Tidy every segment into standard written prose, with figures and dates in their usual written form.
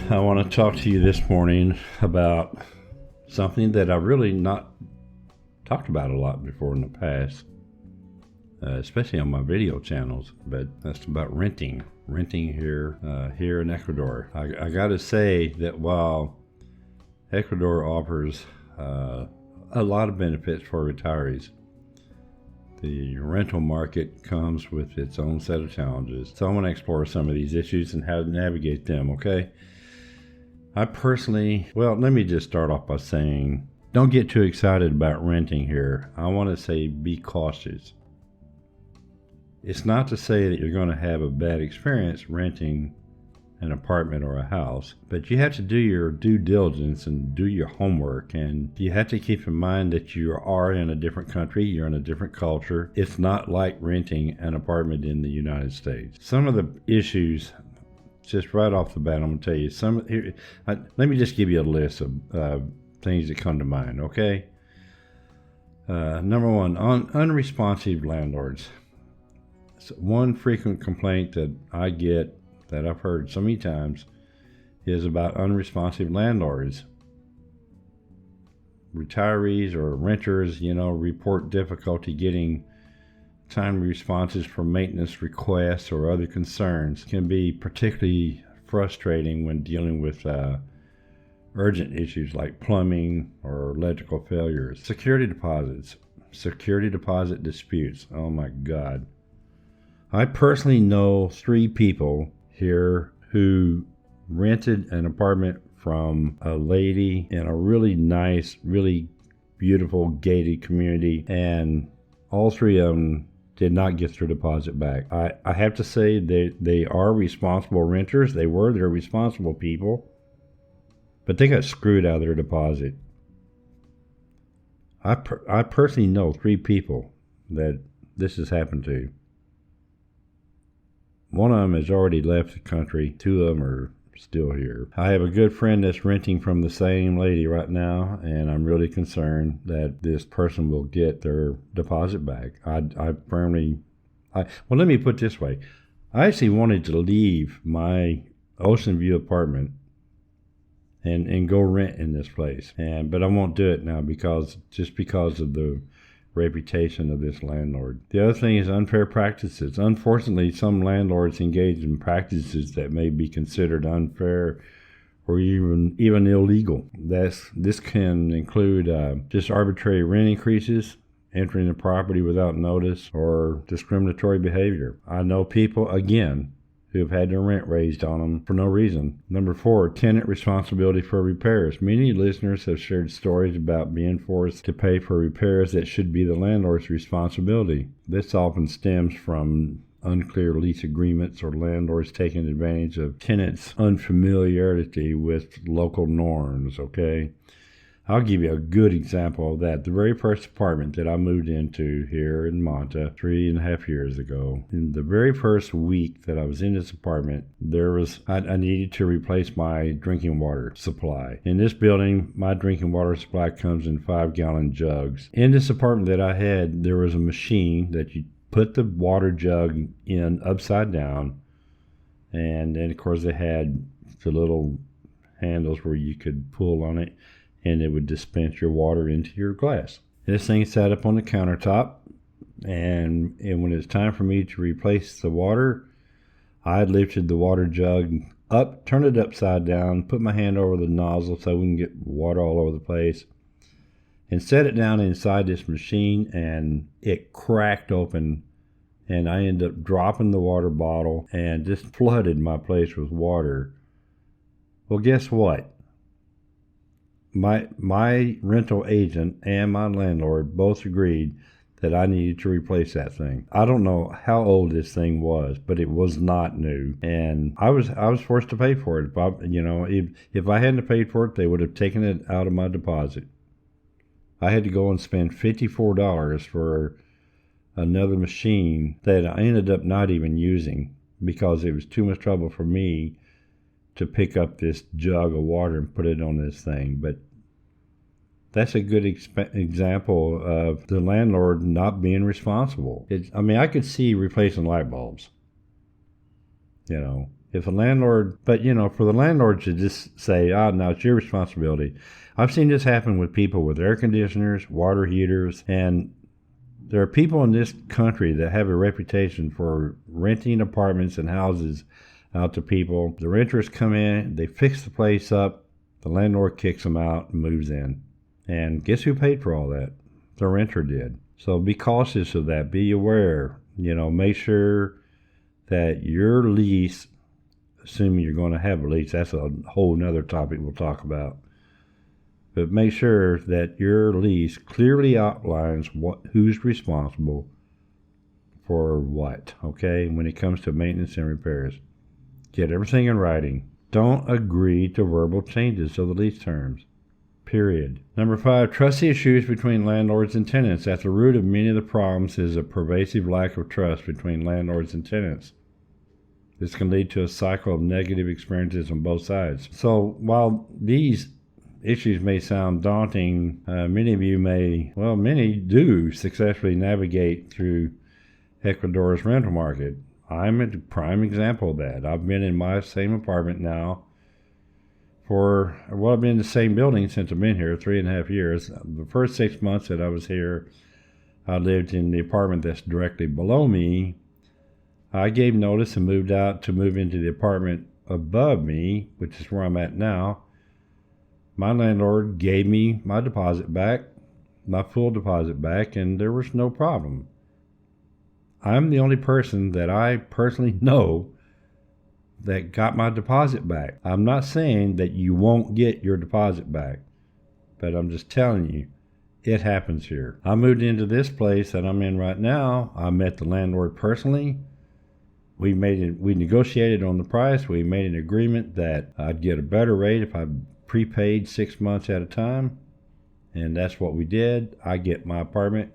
I want to talk to you this morning about something that I've really not talked about a lot before in the past, especially on my video channels, but that's about renting here in Ecuador. I got to say that while Ecuador offers a lot of benefits for retirees, the rental market comes with its own set of challenges. So I want to explore some of these issues and how to navigate them, okay? Let me just start off by saying, don't get too excited about renting here. I want to say be cautious. It's not to say that you're going to have a bad experience renting an apartment or a house, but you have to do your due diligence and do your homework, and you have to keep in mind that you are in a different country, you're in a different culture. It's not like renting an apartment in the United States. Some of the issues, just right off the bat, I'm going to tell you let me just give you a list of things that come to mind, okay? Number one, unresponsive landlords. So one frequent complaint that I get, that I've heard so many times, is about unresponsive landlords. Retirees or renters, report difficulty getting timely responses for maintenance requests or other concerns. Can be particularly frustrating when dealing with urgent issues like plumbing or electrical failures. Security deposit disputes. Oh my God. I personally know 3 people here who rented an apartment from a lady in a really nice, really beautiful gated community, and all 3 of them did not get their deposit back. I have to say they are responsible renters. They're responsible people, but they got screwed out of their deposit. I personally know 3 people that this has happened to. One of them has already left the country. 2 of them are still here. I have a good friend that's renting from the same lady right now, and I'm really concerned that this person will get their deposit back. Let me put it this way. I actually wanted to leave my Ocean View apartment and go rent in this place, but I won't do it now because of the reputation of this landlord. The other thing is unfair practices. Unfortunately, some landlords engage in practices that may be considered unfair or even illegal. This can include just arbitrary rent increases, entering the property without notice, or discriminatory behavior. I know people, again, who have had their rent raised on them for no reason. Number 4, tenant responsibility for repairs. Many listeners have shared stories about being forced to pay for repairs that should be the landlord's responsibility. This often stems from unclear lease agreements or landlords taking advantage of tenants' unfamiliarity with local norms, okay? I'll give you a good example of that. The very first apartment that I moved into here in Manta 3.5 years ago, in the very first week that I was in this apartment, I needed to replace my drinking water supply. In this building, my drinking water supply comes in 5-gallon jugs. In this apartment that I had, there was a machine that you put the water jug in upside down, and then of course they had the little handles where you could pull on it, and it would dispense your water into your glass. This thing sat up on the countertop, and when it's time for me to replace the water, I lifted the water jug up, turned it upside down, put my hand over the nozzle so we can get water all over the place, and set it down inside this machine, and it cracked open, and I ended up dropping the water bottle and just flooded my place with water. Well, guess what? My rental agent and my landlord both agreed that I needed to replace that thing. I don't know how old this thing was, but it was not new, and I was forced to pay for it. If I hadn't paid for it, they would have taken it out of my deposit. I had to go and spend $54 for another machine that I ended up not even using because it was too much trouble for me to pick up this jug of water and put it on this thing. But that's a good example of the landlord not being responsible. I could see replacing light bulbs, If a landlord, but for the landlord to just say, no, it's your responsibility. I've seen this happen with people with air conditioners, water heaters, and there are people in this country that have a reputation for renting apartments and houses out to people. The renters come in, they fix the place up, the landlord kicks them out and moves in. And guess who paid for all that? The renter did. So be cautious of that. Be aware. Make sure that your lease, assuming you're going to have a lease, that's a whole nother topic we'll talk about. But make sure that your lease clearly outlines who's responsible for what, okay, when it comes to maintenance and repairs. Get everything in writing. Don't agree to verbal changes of the lease terms. Period. Number 5, trust issues between landlords and tenants. At the root of many of the problems is a pervasive lack of trust between landlords and tenants. This can lead to a cycle of negative experiences on both sides. So while these issues may sound daunting, many of you many do successfully navigate through Ecuador's rental market. I'm a prime example of that. I've been in my same apartment now I've been in the same building since I've been here, 3.5 years. The first 6 months that I was here, I lived in the apartment that's directly below me. I gave notice and moved out to move into the apartment above me, which is where I'm at now. My landlord gave me my deposit back, my full deposit back, and there was no problem. I'm the only person that I personally know that got my deposit back. I'm not saying that you won't get your deposit back, but I'm just telling you, it happens here. I moved into this place that I'm in right now. I met the landlord personally. We negotiated on the price. We made an agreement that I'd get a better rate if I prepaid 6 months at a time, and that's what we did. I get my apartment,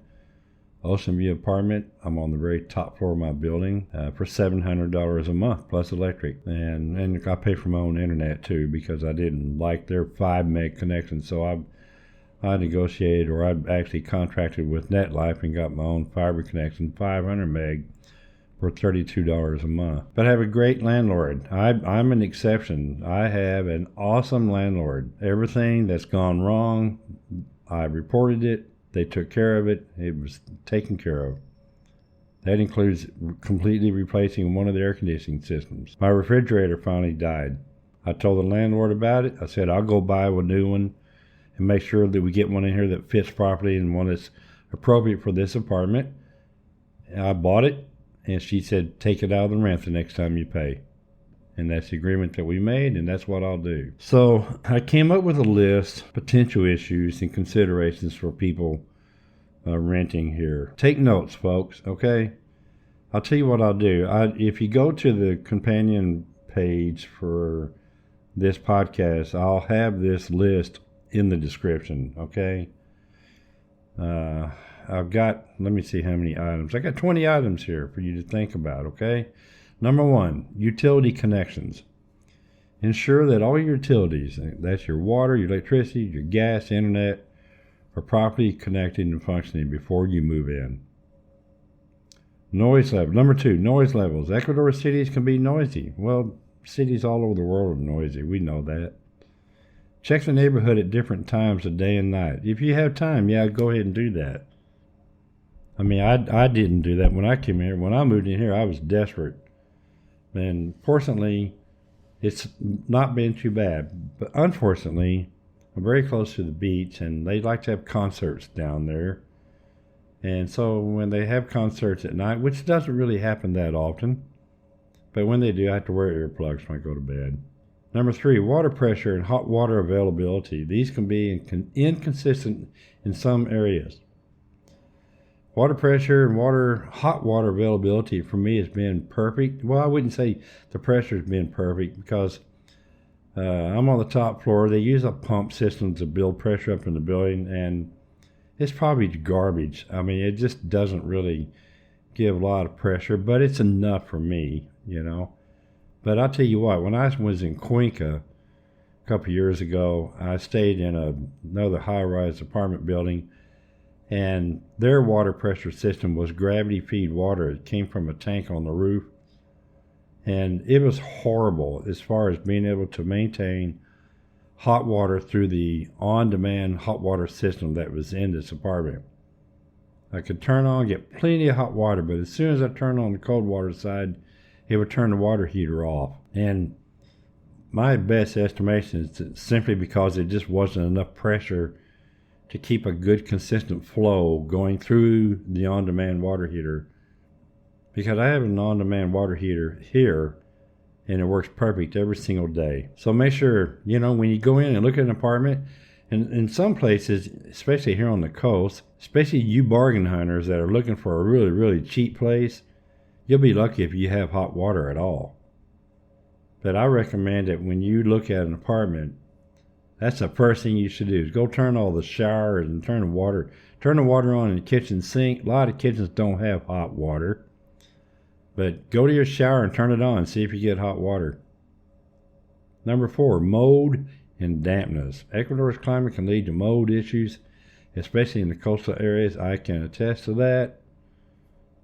Ocean View apartment. I'm on the very top floor of my building for $700 a month plus electric, and I pay for my own internet too because I didn't like their 5 meg connection. So I negotiated, or I actually contracted with NetLife and got my own fiber connection, 500 meg for $32 a month. But I have a great landlord. I'm an exception. I have an awesome landlord. Everything that's gone wrong, I reported it. They took care of it. It was taken care of. That includes completely replacing one of the air conditioning systems. My refrigerator finally died. I told the landlord about it. I said, I'll go buy a new one and make sure that we get one in here that fits properly and one that's appropriate for this apartment. And I bought it, and she said, take it out of the rent the next time you pay. And that's the agreement that we made, and that's what I'll do. So I came up with a list of potential issues and considerations for people renting here. Take notes, folks, okay? I'll tell you what I'll do. If you go to the companion page for this podcast, I'll have this list in the description, okay? Let me see how many items. I got 20 items here for you to think about, okay? Number 1, utility connections. Ensure that all your utilities, that's your water, your electricity, your gas, internet, are properly connected and functioning before you move in. Noise level. Number 2, noise levels. Ecuador cities can be noisy. Well, cities all over the world are noisy. We know that. Check the neighborhood at different times of day and night. If you have time, go ahead and do that. I mean, I didn't do that when I came here. When I moved in here, I was desperate. And fortunately, it's not been too bad. But unfortunately, I'm very close to the beach, and they like to have concerts down there. And so when they have concerts at night, which doesn't really happen that often, but when they do, I have to wear earplugs when I go to bed. Number 3, water pressure and hot water availability. These can be inconsistent in some areas. Water pressure and hot water availability for me has been perfect. Well, I wouldn't say the pressure has been perfect because I'm on the top floor. They use a pump system to build pressure up in the building, and it's probably garbage. I mean, it just doesn't really give a lot of pressure, but it's enough for me, But I'll tell you what, when I was in Cuenca a couple years ago, I stayed in another high-rise apartment building, and their water pressure system was gravity feed water. It came from a tank on the roof. And it was horrible as far as being able to maintain hot water through the on-demand hot water system that was in this apartment. I could turn on, get plenty of hot water, but as soon as I turned on the cold water side, it would turn the water heater off. And my best estimation is that simply because it just wasn't enough pressure to keep a good consistent flow going through the on-demand water heater. Because I have an on-demand water heater here, and it works perfect every single day. So make sure, when you go in and look at an apartment, and in some places, especially here on the coast, especially you bargain hunters that are looking for a really, really cheap place, you'll be lucky if you have hot water at all. But I recommend that when you look at an apartment, that's the first thing you should do is go turn all the showers and turn the water on in the kitchen sink. A lot of kitchens don't have hot water. But go to your shower and turn it on and see if you get hot water. Number 4, mold and dampness. Ecuador's climate can lead to mold issues, especially in the coastal areas. I can attest to that.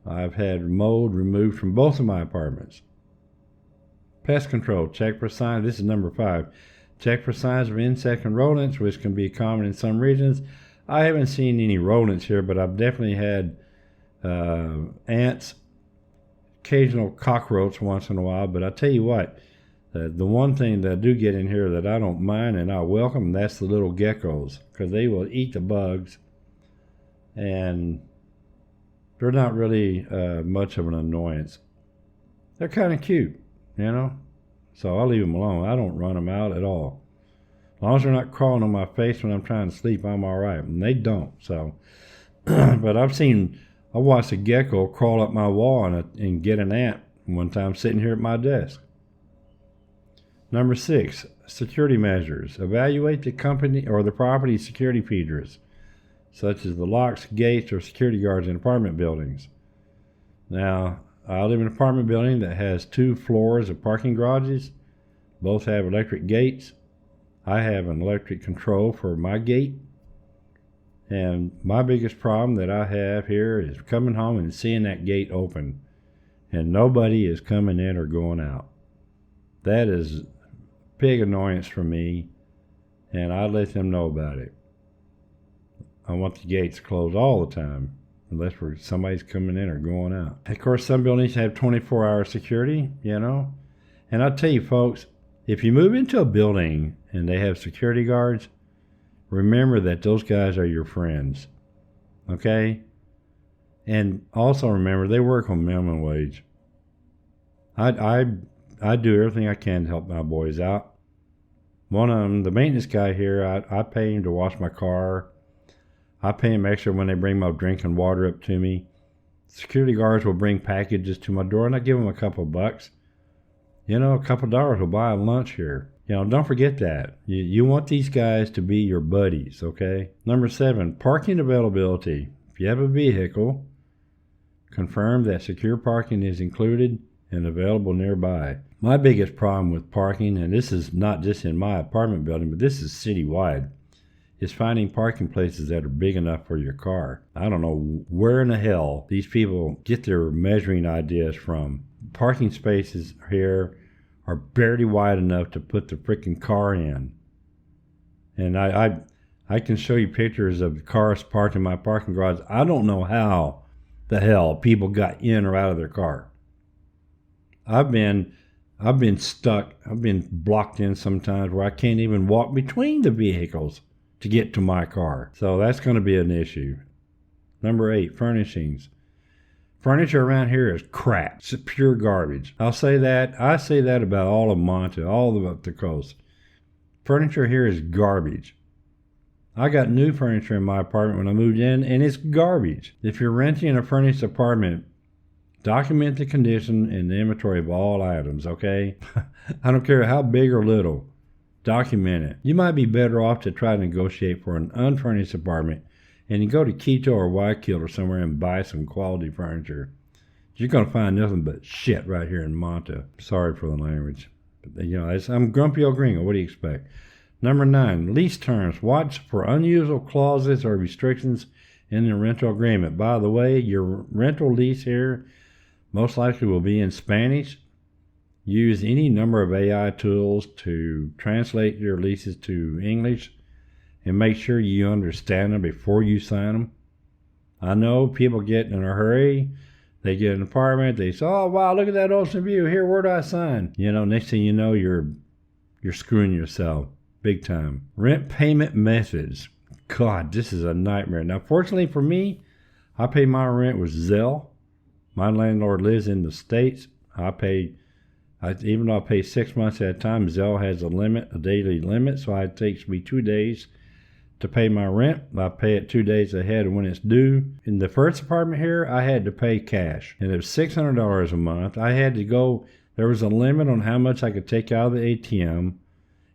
I've had mold removed from both of my apartments. Pest control. Check for signs. This is number 5. Check for signs of insect and rodents, which can be common in some regions. I haven't seen any rodents here, but I've definitely had ants, occasional cockroach once in a while. But I tell you what, the one thing that I do get in here that I don't mind and I welcome, that's the little geckos, because they will eat the bugs, and they're not really much of an annoyance. They're kind of cute, so I'll leave them alone. I don't run them out at all. As long as they're not crawling on my face when I'm trying to sleep, I'm all right. And they don't. So, but I watched a gecko crawl up my wall and get an ant one time sitting here at my desk. Number 6, security measures. Evaluate the company or the property security features, such as the locks, gates, or security guards in apartment buildings. Now, I live in an apartment building that has 2 floors of parking garages. Both have electric gates. I have an electric control for my gate. And my biggest problem that I have here is coming home and seeing that gate open and nobody is coming in or going out. That is big annoyance for me, and I let them know about it. I want the gates closed all the time, unless somebody's coming in or going out. Of course, some buildings have 24-hour security, And I'll tell you, folks, if you move into a building and they have security guards, remember that those guys are your friends, okay? And also remember, they work on minimum wage. I do everything I can to help my boys out. One of them, the maintenance guy here, I pay him to wash my car. I pay him extra when they bring my drinking water up to me. Security guards will bring packages to my door, and I give them a couple bucks. A couple dollars will buy a lunch here. Don't forget that. You want these guys to be your buddies, okay? Number 7, parking availability. If you have a vehicle, confirm that secure parking is included and available nearby. My biggest problem with parking, and this is not just in my apartment building, but this is citywide, is finding parking places that are big enough for your car. I don't know where in the hell these people get their measuring ideas from. Parking spaces here are barely wide enough to put the freaking car in. And I can show you pictures of cars parked in my parking garage. I don't know how the hell people got in or out of their car. I've been stuck. I've been blocked in sometimes where I can't even walk between the vehicles to get to my car. So that's going to be an issue. Number 8, furnishings. Furniture around here is crap. It's pure garbage. I say that about all of Monte, all of up the coast. Furniture here is garbage. I got new furniture in my apartment when I moved in, and it's garbage. If you're renting a furnished apartment, document the condition and the inventory of all items, okay? I don't care how big or little. Document it. You might be better off to try to negotiate for an unfurnished apartment and you go to Quito or Guayaquil or somewhere and buy some quality furniture. You're going to find nothing but shit right here in Manta. Sorry for the language. But, I'm grumpy old gringo. What do you expect? Number 9, lease terms. Watch for unusual clauses or restrictions in the rental agreement. By the way, your rental lease here most likely will be in Spanish. Use any number of AI tools to translate your leases to English and make sure you understand them before you sign them. I know people get in a hurry. They get an apartment. They say, oh, wow, look at that ocean view. Here, where do I sign? Next thing you know, you're screwing yourself big time. Rent payment methods. God, this is a nightmare. Now, fortunately for me, I pay my rent with Zelle. My landlord lives in the States. Even though I pay 6 months at a time, Zelle has a daily limit, so it takes me 2 days to pay my rent. I pay it 2 days ahead of when it's due. In the first apartment here, I had to pay cash, and it was $600 a month. There was a limit on how much I could take out of the ATM,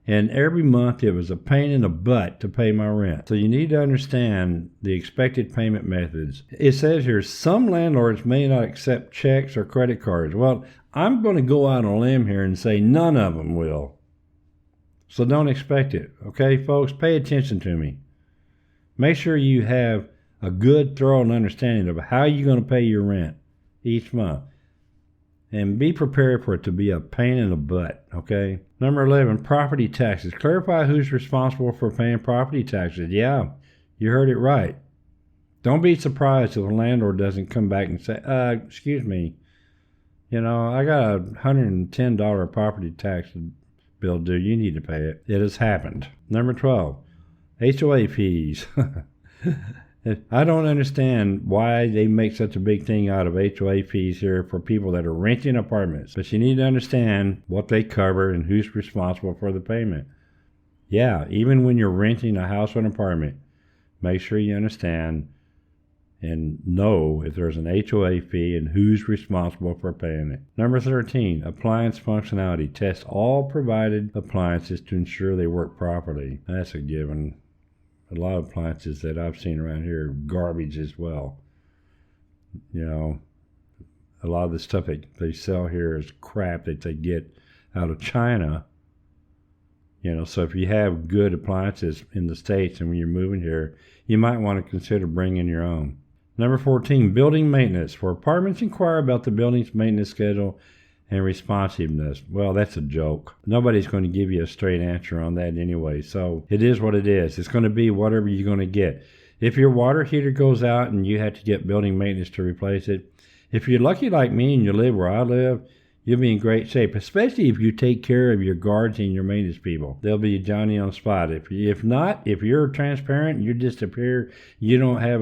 and every month it was a pain in the butt to pay my rent. So you need to understand the expected payment methods. It says here, some landlords may not accept checks or credit cards. Well, I'm going to go out on a limb here and say none of them will. So don't expect it. Okay, folks, pay attention to me. Make sure you have a good, thorough understanding of how you're going to pay your rent each month. And be prepared for it to be a pain in the butt, okay? Number 11, property taxes. Clarify who's responsible for paying property taxes. Yeah, you heard it right. Don't be surprised if the landlord doesn't come back and say, excuse me, I got a $110 property tax bill due. You need to pay it. It has happened. Number 12, HOA fees. I don't understand why they make such a big thing out of HOA fees here for people that are renting apartments. But you need to understand what they cover and who's responsible for the payment. Yeah, even when you're renting a house or an apartment, make sure you understand and know if there's an HOA fee and who's responsible for paying it. Number 13, appliance functionality. Test all provided appliances to ensure they work properly. That's a given. A lot of appliances that I've seen around here are garbage as well. A lot of the stuff that they sell here is crap that they get out of China. So if you have good appliances in the States and when you're moving here, you might want to consider bringing your own. Number 14, building maintenance. For apartments, inquire about the building's maintenance schedule and responsiveness. Well, that's a joke. Nobody's going to give you a straight answer on that anyway. So it is what it is. It's going to be whatever you're going to get. If your water heater goes out and you have to get building maintenance to replace it, if you're lucky like me and you live where I live, you'll be in great shape, especially if you take care of your guards and your maintenance people. They'll be Johnny on the spot. If not, if you're transparent, you disappear, you don't have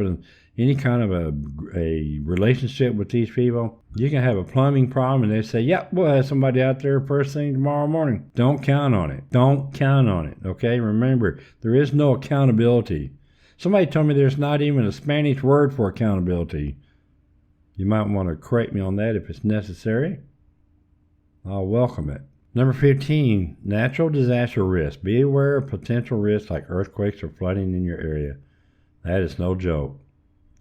any kind of a relationship with these people, you can have a plumbing problem and they say, yep, we'll have somebody out there first thing tomorrow morning. Don't count on it. Don't count on it, okay? Remember, there is no accountability. Somebody told me there's not even a Spanish word for accountability. You might want to correct me on that if it's necessary. I'll welcome it. Number 15, natural disaster risk. Be aware of potential risks like earthquakes or flooding in your area. That is no joke.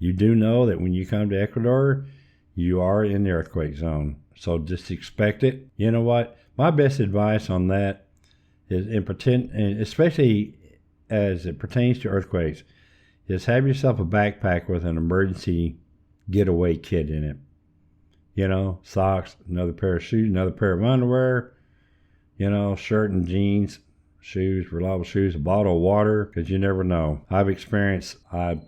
You do know that when you come to Ecuador, you are in the earthquake zone. So just expect it. You know what? My best advice on that is, and especially as it pertains to earthquakes, is have yourself a backpack with an emergency getaway kit in it. Socks, another pair of shoes, another pair of underwear, shirt and jeans, shoes, reliable shoes, a bottle of water, because you never know. I've experienced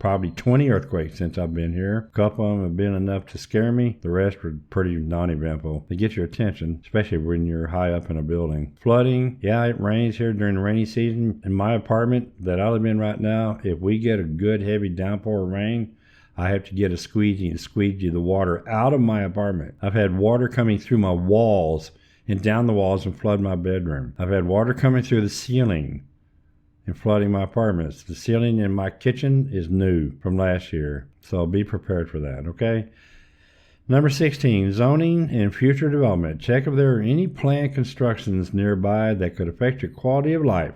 probably 20 earthquakes since I've been here. A couple of them have been enough to scare me. The rest were pretty non-eventful. They get your attention, especially when you're high up in a building. Flooding, yeah, it rains here during the rainy season. In my apartment that I live in right now, if we get a good heavy downpour of rain, I have to get a squeegee and squeegee the water out of my apartment. I've had water coming through my walls and down the walls and flood my bedroom. I've had water coming through the ceiling and flooding my apartments. The ceiling in my kitchen is new from last year, so be prepared for that, okay? Number 16, zoning and future development. Check if there are any planned constructions nearby that could affect your quality of life.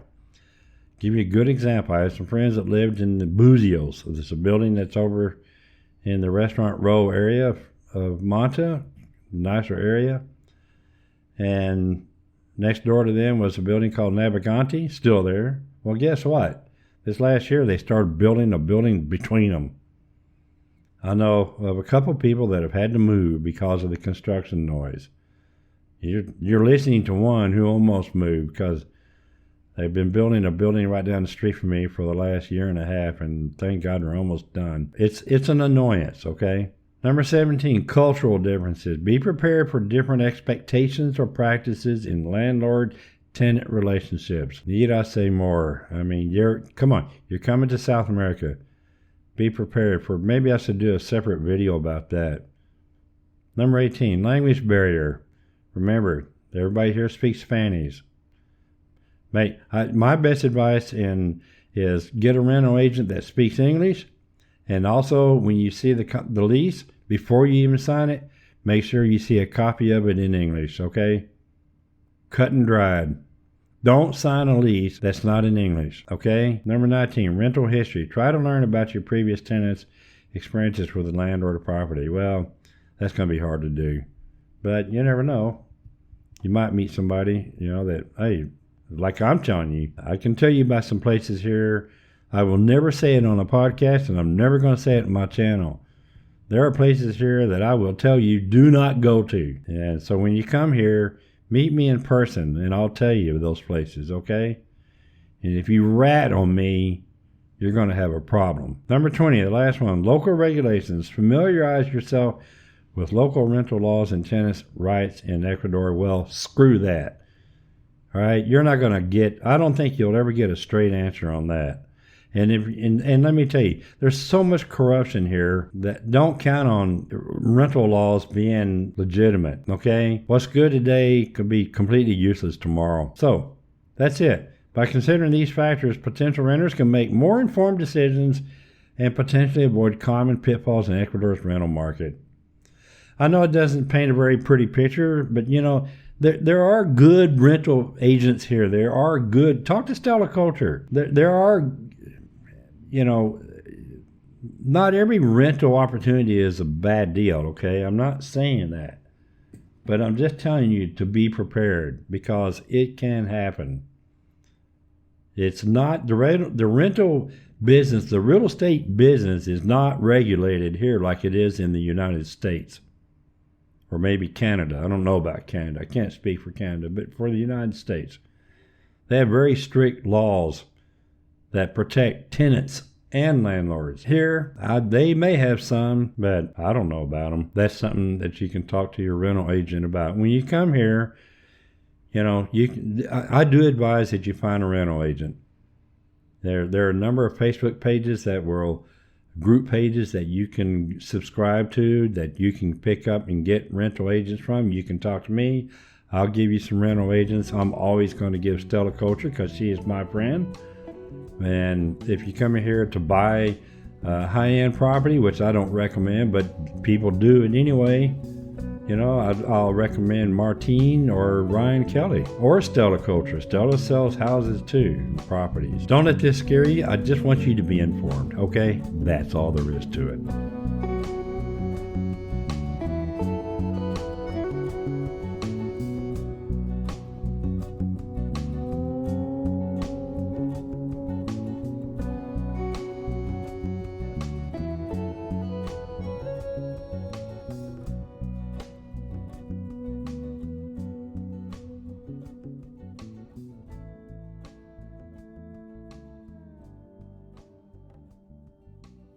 Give you a good example. I have some friends that lived in the Buzios. There's a building that's over in the Restaurant Row area of Manta, nicer area. And next door to them was a building called Naviganti, still there. Well, guess what? This last year they started building a building between them. I know of a couple people that have had to move because of the construction noise. You're listening to one who almost moved because they've been building a building right down the street from me for the last year and a half, and thank God they're almost done. It's an annoyance, okay? Number 17, cultural differences. Be prepared for different expectations or practices in landlord-tenant relationships. Need I say more? I mean, you're coming to South America. Be prepared for, maybe I should do a separate video about that. Number 18, language barrier. Remember, everybody here speaks Spanish. Mate, my best advice is get a rental agent that speaks English, and also when you see the lease, before you even sign it, make sure you see a copy of it in English, okay? Cut and dried. Don't sign a lease that's not in English, okay? Number 19, rental history. Try to learn about your previous tenants' experiences with the landlord or property. Well, that's going to be hard to do, but you never know. You might meet somebody, that, hey, like I'm telling you, I can tell you about some places here. I will never say it on a podcast, and I'm never going to say it on my channel. There are places here that I will tell you do not go to. And so when you come here, meet me in person, and I'll tell you those places, okay? And if you rat on me, you're going to have a problem. Number 20, the last one, local regulations. Familiarize yourself with local rental laws and tenants' rights in Ecuador. Well, screw that. All right, you're not going to I don't think you'll ever get a straight answer on that. And let me tell you, there's so much corruption here that don't count on rental laws being legitimate, okay? What's good today could be completely useless tomorrow. So, that's it. By considering these factors, potential renters can make more informed decisions and potentially avoid common pitfalls in Ecuador's rental market. I know it doesn't paint a very pretty picture, but there are good rental agents here. There are good. Talk to Stella Culture. There are, not every rental opportunity is a bad deal. Okay, I'm not saying that, but I'm just telling you to be prepared because it can happen. It's not the rental business. The real estate business is not regulated here like it is in the United States. Or maybe Canada. I don't know about Canada. I can't speak for Canada, but for the United States, they have very strict laws that protect tenants and landlords. Here, they may have some, but I don't know about them. That's something that you can talk to your rental agent about. When you come here, I do advise that you find a rental agent. There are a number of Facebook pages group pages that you can subscribe to, that you can pick up and get rental agents from. You can talk to me. I'll give you some rental agents. I'm always going to give Stella Culture because she is my friend. And if you come in here to buy high-end property, which I don't recommend, but people do it anyway, I'll recommend Martine or Ryan Kelly or Stella Culture. Stella sells houses too, properties. Don't let this scare you. I just want you to be informed, okay? That's all there is to it.